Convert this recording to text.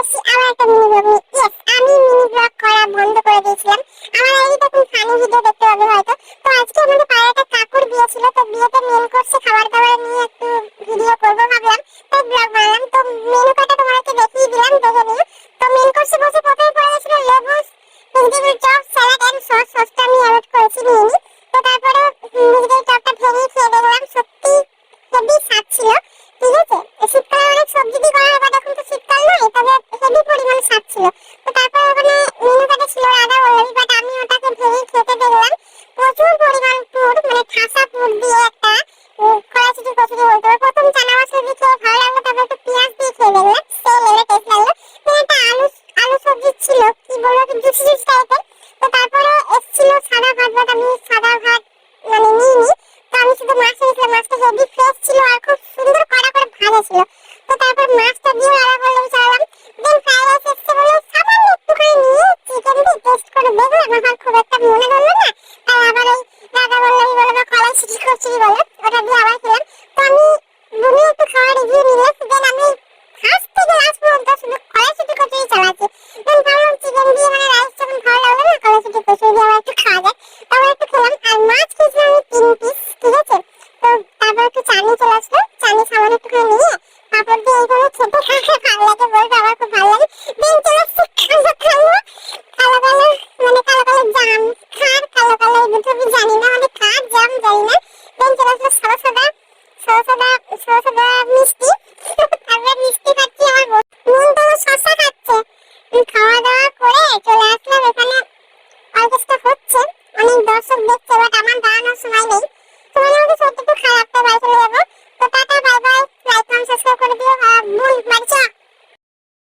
আসছি আবার একটা মিনি ব্লগ নিয়ে। ইয়েস, আমি মিনি ব্লগ করা বন্ধ করে দিয়েছিলাম। আমার আইডিতে এখন ফানি ভিডিও দেখতে পাবে হয়তো। তো আজকে আমাদের পাড়ায় একটা কাকুর বিয়ে ছিল, তো বিয়েতে মেন কোর্সে খাবার দাবার নিয়ে একটু ভিডিও করবো ভাবলাম, তাই ব্লগ বানালাম। তো মেনু কার্ডটা তোমাকে দেখিয়ে দিলাম, দেখে নিও। তো মেন কোর্সে বসে প্রথমে পড়ে গেছিল লেবু, vegetable chop, salad and sauce. সসটা আমি অ্যাড করেছি নিয়ে নি। তো তারপরে ভেজিটেবল চপটা ভেঙে খেয়ে দেখলাম, সত্যি হেভি স্বাদ ছিল। ঠিক আছে, শীতকালে অনেক সবজি দিয়ে করা হয়, বাট এখন তো শীতকাল নয়, তবে হেভি পরিমাণ স্বাদ ছিল। তো তারপর ওখানে মেনু কার্ডে ছিল রাধা বল্লভী, বাট আমি ওটাকে ভেঙে খেতে দেখলাম প্রচুর পরিমাণ পুর, মানে ঠাসা পুর দিয়ে একটা কড়াইশুঁটি কচুরি বলতে হবে। প্রথম চানা মশলা দিয়ে খেয়ে ভালো লাগলো, তারপর একটু পেঁয়াজ দিয়ে খেয়ে দেখলাম, সেই লেভেলে টেস্ট লাগলো। then একটা আলু আলু সবজি ছিল, কি বলবো, একটু জুসি জুসি টাইপের। তো তারপরে এসেছিল সাদা ভাত, বাট আমি সাদা ভাত মানে নিইনি। তো আমি শুধু মাছ নিয়েছিলাম, মাছটা হেভি ফ্রেশ ছিল আর খুব সুন্দর কড়া করে ভাজা ছিল। তো তারপর মাছটা দিয়ে রান্না করলাম, চালাম। দেন ফ্রাইড রাইস এসছে বলে সামান্য একটুখানি নিয়ে চিকেন দিয়ে টেস্ট করে দেখলাম, আমার খুব একটা মনে ধরলো না। তাই আবার ওই রাধা বল্লভী বলো বা কড়াইশুঁটি কচুরি বলো, ওটা দিয়ে আবার খেলাম। তো আমি দুনিয়া একটু খাওয়ার রিভিউ নিলাম। দেন আমি ফার্স্ট থেকে লাস্ট পর্যন্ত শুধু কড়াইশুঁটি কচুরি চালাচ্ছি। দেন ভাবলাম চিকেন দিয়ে মানে রাইস যখন ভালো লাগলো না, কড়াইশুঁটি কচুরি দিয়ে আবার একটু খাওয়া যায়। তারপর একটু খেলাম। আর মাছ খেয়েছিলাম আমি 3 পিস। ঠিক আছে, তো তারপর একটু চাটনি চলে আসলো, চাটনি সামান্য একটুখানি নিয়ে পাঁপড় দিয়ে এইভাবে খেতে কাকে ভালো লাগে বলবে, আমার খুব ভালো লাগে। দেন চলে আসছে কালো কালো কালো কালো মানে কালো কালো জাম, খার কালো কালো, এই দুটো আমি জানি না, মানে খার জাম জানি না। দেন চলে আসলো সরসদা সরসদা সরসদা মিষ্টি। তারপর মিষ্টি খাচ্ছি, আমার মন তো শসা খাচ্ছে। খাওয়া দাওয়া করে চলে আসলাম এখানে, অর্কেস্ট্রা হচ্ছে, অনেক দর্শক দেখছে, বাট আমার দাঁড়ানোর সময় নেই। তোমার মধ্যে সত্যি একটু খারাপ, তাই বাড়ি চলে যাবো। তো tata, bye bye, like comment subscribe করে দিও। বোন বাড়ি চ।